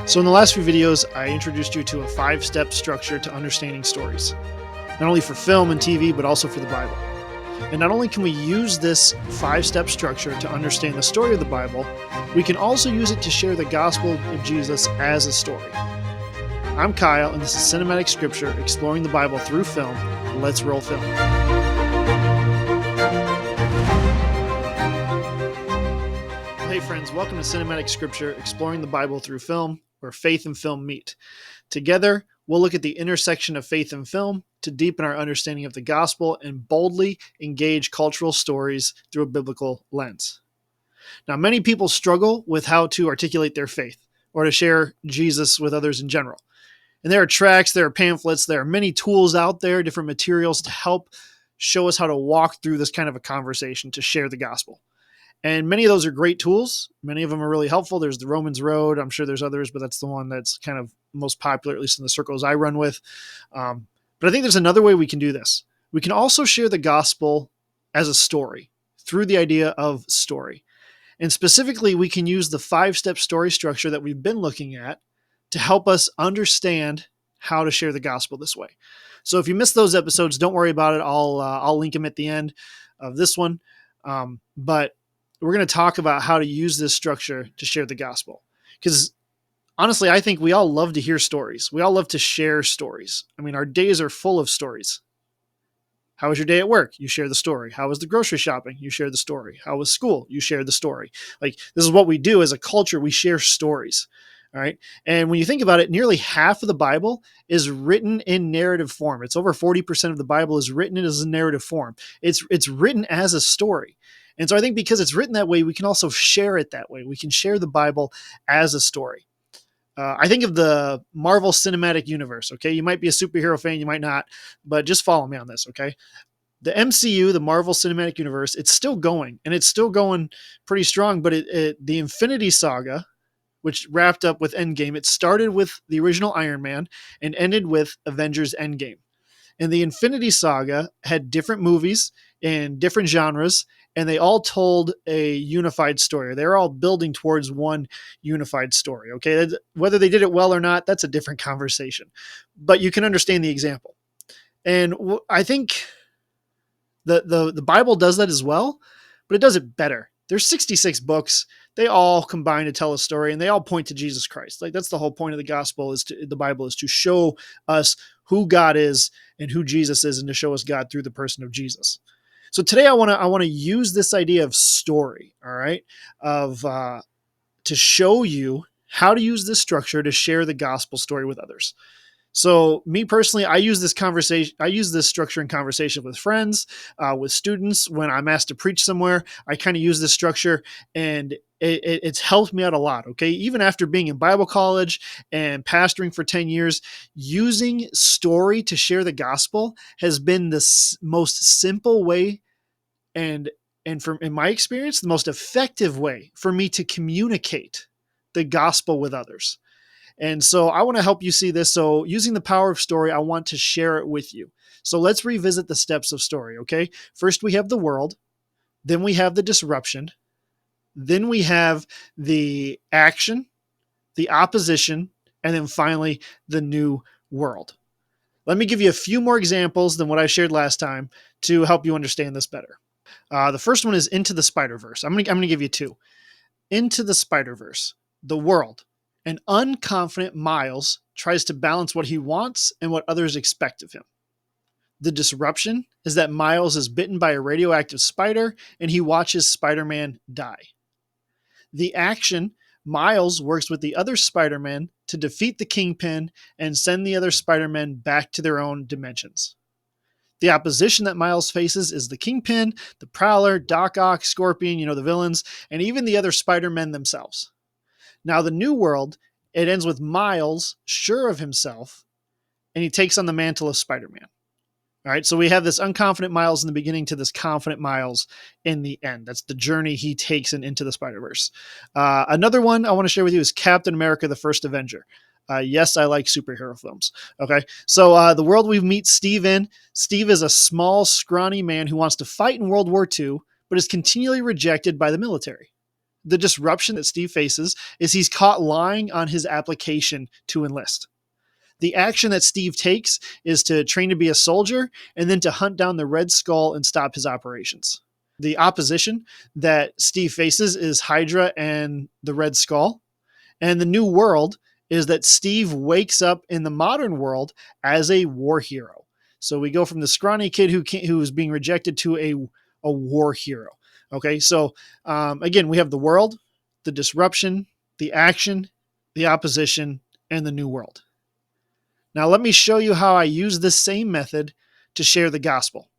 So in the last few videos, I introduced you to a 5-step structure to understanding stories, not only for film and TV, but also for the Bible. And not only can we use this 5-step structure to understand the story of the Bible, we can also use it to share the gospel of Jesus as a story. I'm Kyle, and this is Cinematic Scripture, exploring the Bible through film. Let's roll film. Hey friends, welcome to Cinematic Scripture, exploring the Bible through film, where faith and film meet. Together, we'll look at the intersection of faith and film to deepen our understanding of the gospel and boldly engage cultural stories through a biblical lens. Now, many people struggle with how to articulate their faith or to share Jesus with others in general. And there are tracts, there are pamphlets, there are many tools out there, different materials to help show us how to walk through this kind of a conversation to share the gospel. And many of those are great tools. Many of them are really helpful. There's the Romans Road. I'm sure there's others, but that's the one that's kind of most popular, at least in the circles I run with. But I think there's another way we can do this. We can also share the gospel as a story through the idea of story. And specifically, we can use the 5-step story structure that we've been looking at to help us understand how to share the gospel this way. So if you missed those episodes, don't worry about it. I'll link them at the end of this one. But we're going to talk about how to use this structure to share the gospel. Because honestly, I think we all love to hear stories. We all love to share stories. I mean, our days are full of stories. How was your day at work? You share the story. How was the grocery shopping? You share the story. How was school? You share the story. Like, this is what we do as a culture. We share stories. All right. And when you think about it, nearly half of the Bible is written in narrative form. It's over 40% of the Bible is written as a narrative form. It's written as a story. And so I think because it's written that way, we can also share it that way. We can share the Bible as a story. I think of the Marvel Cinematic Universe, okay? You might be a superhero fan, you might not, but just follow me on this, okay? The MCU, the Marvel Cinematic Universe, it's still going, and it's still going pretty strong, but the Infinity Saga, which wrapped up with Endgame, it started with the original Iron Man and ended with Avengers Endgame. And the Infinity Saga had different movies in different genres, and they all told a unified story. They were all building towards one unified story. Okay, whether they did it well or not, that's a different conversation. But you can understand the example. And I think the Bible does that as well, but it does it better. There's 66 books. They all combine to tell a story, and they all point to Jesus Christ. Like, that's the whole point of the gospel the Bible is to show us who God is and who Jesus is, and to show us God through the person of Jesus. So today I want to use this idea of story, all right, to show you how to use this structure to share the gospel story with others. So me personally, I use this structure in conversation with friends, with students. When I'm asked to preach somewhere, I kind of use this structure, and it's helped me out a lot. Okay. Even after being in Bible college and pastoring for 10 years, using story to share the gospel has been the most simple way and in my experience, the most effective way for me to communicate the gospel with others. And so I want to help you see this. So using the power of story, I want to share it with you. So let's revisit the steps of story, okay? First, we have the world. Then we have the disruption. Then we have the action, the opposition, and then finally, the new world. Let me give you a few more examples than what I shared last time to help you understand this better. The first one is Into the Spider-Verse. I'm going to give you two. Into the Spider-Verse, the world. An unconfident Miles tries to balance what he wants and what others expect of him. The disruption is that Miles is bitten by a radioactive spider and he watches Spider-Man die. The action, Miles works with the other Spider-Man to defeat the Kingpin and send the other Spider-Men back to their own dimensions. The opposition that Miles faces is the Kingpin, the Prowler, Doc Ock, Scorpion, the villains, and even the other Spider-Men themselves. Now, the new world, it ends with Miles sure of himself, and he takes on the mantle of Spider-Man. All right, so we have this unconfident Miles in the beginning to this confident Miles in the end. That's the journey he takes Into the Spider-Verse. Another one I want to share with you is Captain America, the First Avenger. Yes, I like superhero films. Okay, so the world we meet Steve in. Steve is a small, scrawny man who wants to fight in World War II, but is continually rejected by the military. The disruption that Steve faces is he's caught lying on his application to enlist. The action that Steve takes is to train to be a soldier and then to hunt down the Red Skull and stop his operations. The opposition that Steve faces is Hydra and the Red Skull. And the new world is that Steve wakes up in the modern world as a war hero. So we go from the scrawny kid who was being rejected to a war hero. Okay, so again, we have the world, the disruption, the action, the opposition, and the new world. Now let me show you how I use this same method to share the gospel.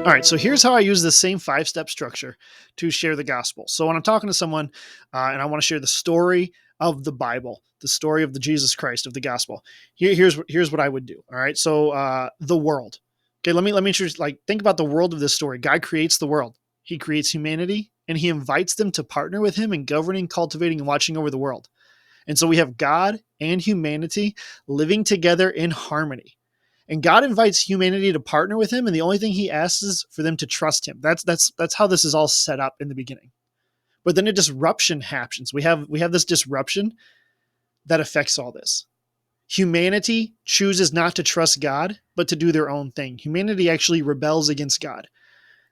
All right, so here's how I use the same 5-step structure to share the gospel. So when I'm talking to someone and I want to share the story of the Bible, the story of the Jesus Christ, of the gospel, here's what I would do. All right, so the world. Okay, let me introduce, think about the world of this story. God creates the world. He creates humanity, and he invites them to partner with him in governing, cultivating, and watching over the world. And so we have God and humanity living together in harmony. And God invites humanity to partner with him, and the only thing he asks is for them to trust him. That's how this is all set up in the beginning. But then a disruption happens. We have this disruption that affects all this. Humanity chooses not to trust God, but to do their own thing. Humanity actually rebels against God.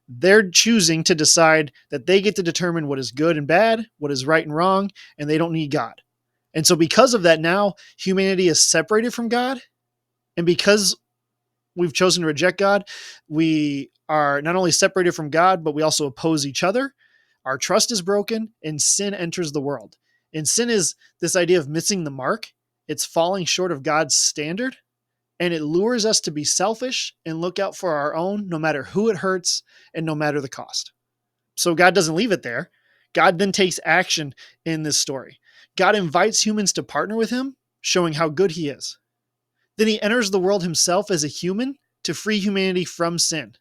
They're choosing to decide that they get to determine what is good and bad, what is right and wrong, and they don't need God. And so because of that, now humanity is separated from God. And because we've chosen to reject God, we are not only separated from God, but we also oppose each other. Our trust is broken, and sin enters the world. And sin is this idea of missing the mark. It's falling short of God's standard, and it lures us to be selfish and look out for our own, no matter who it hurts and no matter the cost. So God doesn't leave it there. God then takes action in this story. God invites humans to partner with him, showing how good he is. Then he enters the world himself as a human to free humanity from sin.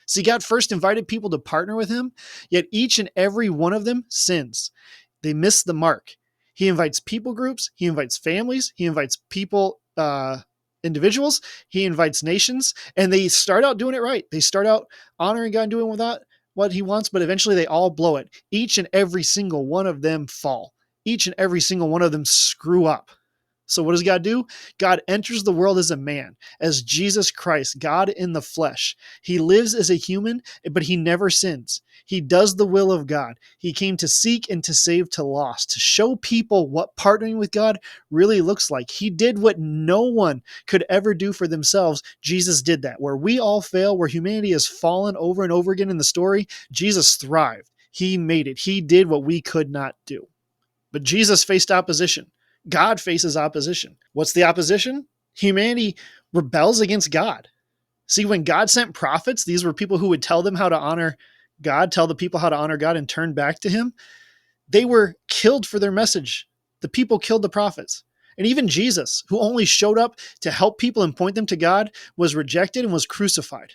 See, God first invited people to partner with him, yet each and every one of them sins. They miss the mark. He invites people groups, he invites families, he invites people, individuals, he invites nations, and they start out doing it right. They start out honoring God and doing without what he wants, but eventually they all blow it. Each and every single one of them fall. Each and every single one of them screw up. So what does God do? God enters the world as a man, as Jesus Christ, God in the flesh. He lives as a human, but he never sins. He does the will of God. He came to seek and to save to lost, to show people what partnering with God really looks like. He did what no one could ever do for themselves. Jesus did that. Where we all fail, where humanity has fallen over and over again in the story, Jesus thrived. He made it. He did what we could not do. But Jesus faced opposition. God faces opposition. What's the opposition? Humanity rebels against God. See, when God sent prophets, these were people who would tell them how to honor God, tell the people how to honor God and turn back to him. They were killed for their message. The people killed the prophets. And even Jesus, who only showed up to help people and point them to God, was rejected and was crucified.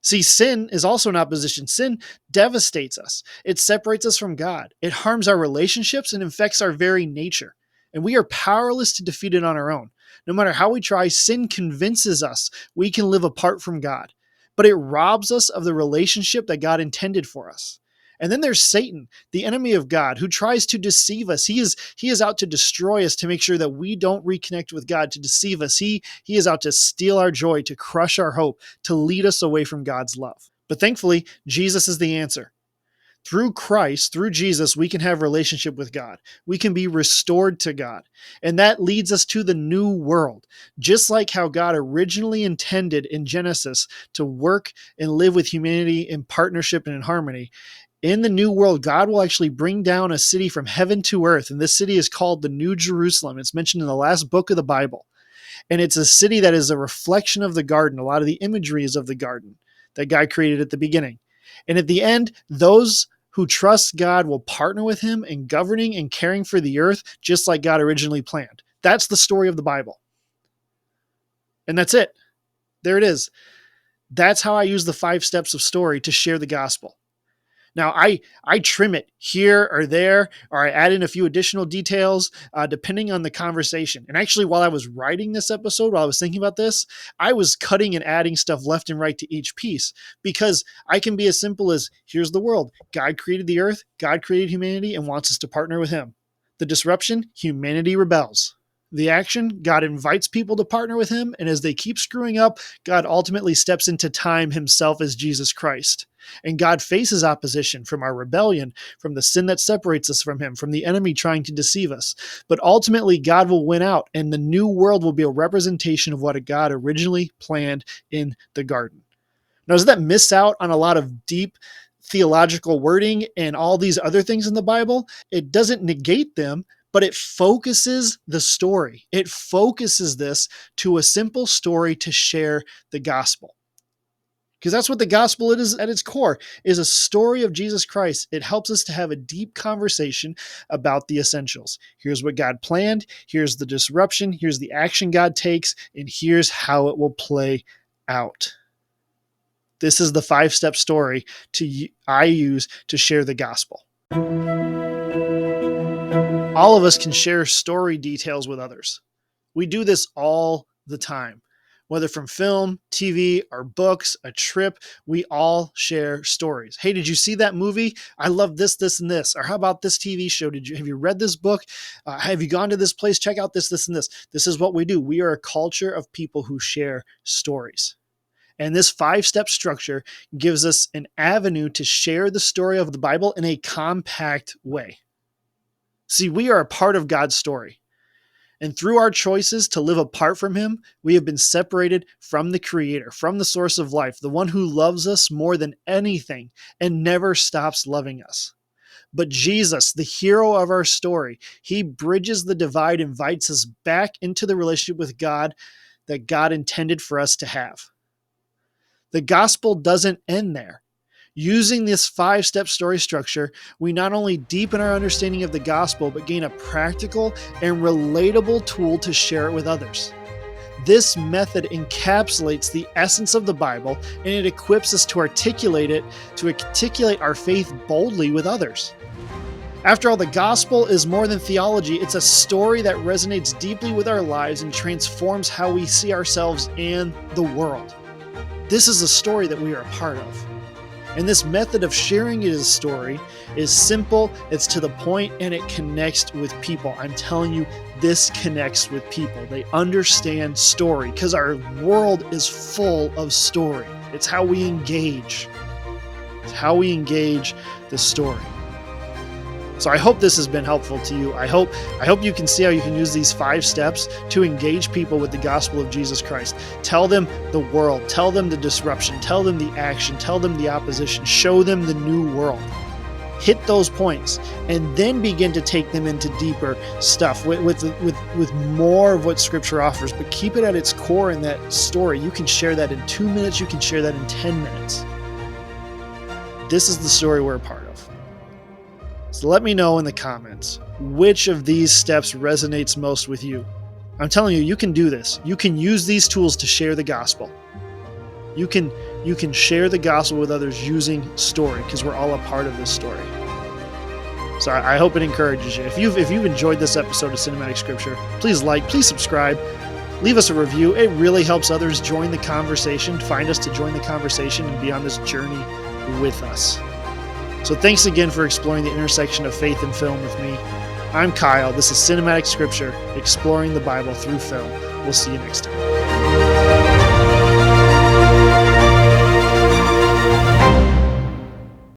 See, sin is also an opposition. Sin devastates us. It separates us from God. It harms our relationships and infects our very nature. And we are powerless to defeat it on our own. No matter how we try, sin convinces us we can live apart from God. But it robs us of the relationship that God intended for us. And then there's Satan, the enemy of God, who tries to deceive us. He is out to destroy us, to make sure that we don't reconnect with God, to deceive us. He is out to steal our joy, to crush our hope, to lead us away from God's love. But thankfully, Jesus is the answer. Through Christ, through Jesus, we can have a relationship with God. We can be restored to God. And that leads us to the new world. Just like how God originally intended in Genesis to work and live with humanity in partnership and in harmony, in the new world, God will actually bring down a city from heaven to earth. And this city is called the New Jerusalem. It's mentioned in the last book of the Bible. And it's a city that is a reflection of the garden. A lot of the imagery is of the garden that God created at the beginning. And at the end, those who trust God will partner with him in governing and caring for the earth, just like God originally planned. That's the story of the Bible. And that's it. There it is. That's how I use the 5 steps of story to share the gospel. Now, I trim it here or there, or I add in a few additional details depending on the conversation. And actually, while I was writing this episode, while I was thinking about this, I was cutting and adding stuff left and right to each piece, because I can be as simple as, here's the world. God created the earth, God created humanity and wants us to partner with him. The disruption, humanity rebels. The action, God invites people to partner with him, and as they keep screwing up, God ultimately steps into time himself as Jesus Christ. And God faces opposition from our rebellion, from the sin that separates us from him, from the enemy trying to deceive us. But ultimately, God will win out, and the new world will be a representation of what God originally planned in the garden. Now, does that miss out on a lot of deep theological wording and all these other things in the Bible? It doesn't negate them, but it focuses the story. It focuses this to a simple story to share the gospel. Because that's what the gospel is at its core, is a story of Jesus Christ. It helps us to have a deep conversation about the essentials. Here's what God planned, here's the disruption, here's the action God takes, and here's how it will play out. This is the 5-step story I use to share the gospel. All of us can share story details with others. We do this all the time. Whether from film, TV, or books, a trip, we all share stories. Hey, did you see that movie? I love this, this, and this. Or how about this TV show? Have you read this book? Have you gone to this place? Check out this, this, and this. This is what we do. We are a culture of people who share stories. And this 5-step structure gives us an avenue to share the story of the Bible in a compact way. See, we are a part of God's story. And through our choices to live apart from him, we have been separated from the Creator, from the source of life, the one who loves us more than anything and never stops loving us. But Jesus, the hero of our story, he bridges the divide, invites us back into the relationship with God that God intended for us to have. The gospel doesn't end there. Using this 5-step story structure, we not only deepen our understanding of the gospel, but gain a practical and relatable tool to share it with others. This method encapsulates the essence of the Bible, and it equips us to articulate our faith boldly with others. After all, the gospel is more than theology. It's a story that resonates deeply with our lives and transforms how we see ourselves and the world. This is a story that we are a part of. And this method of sharing it as a story is simple, it's to the point, and it connects with people. I'm telling you, this connects with people. They understand story because our world is full of story. It's how we engage. It's how we engage the story. So I hope this has been helpful to you. I hope you can see how you can use these 5 steps to engage people with the gospel of Jesus Christ. Tell them the world, tell them the disruption, tell them the action, tell them the opposition, show them the new world. Hit those points and then begin to take them into deeper stuff with more of what Scripture offers, but keep it at its core in that story. You can share that in 2 minutes, you can share that in 10 minutes. This is the story we're a part of. So let me know in the comments which of these steps resonates most with you. I'm telling you, you can do this. You can use these tools to share the gospel. You can share the gospel with others using story, because we're all a part of this story. So I hope it encourages you. If you've enjoyed this episode of Cinematic Scripture, please please subscribe, leave us a review. It really helps others join the conversation, find us to join the conversation and be on this journey with us. So thanks again for exploring the intersection of faith and film with me. I'm Kyle. This is Cinematic Scripture, exploring the Bible through film. We'll see you next time.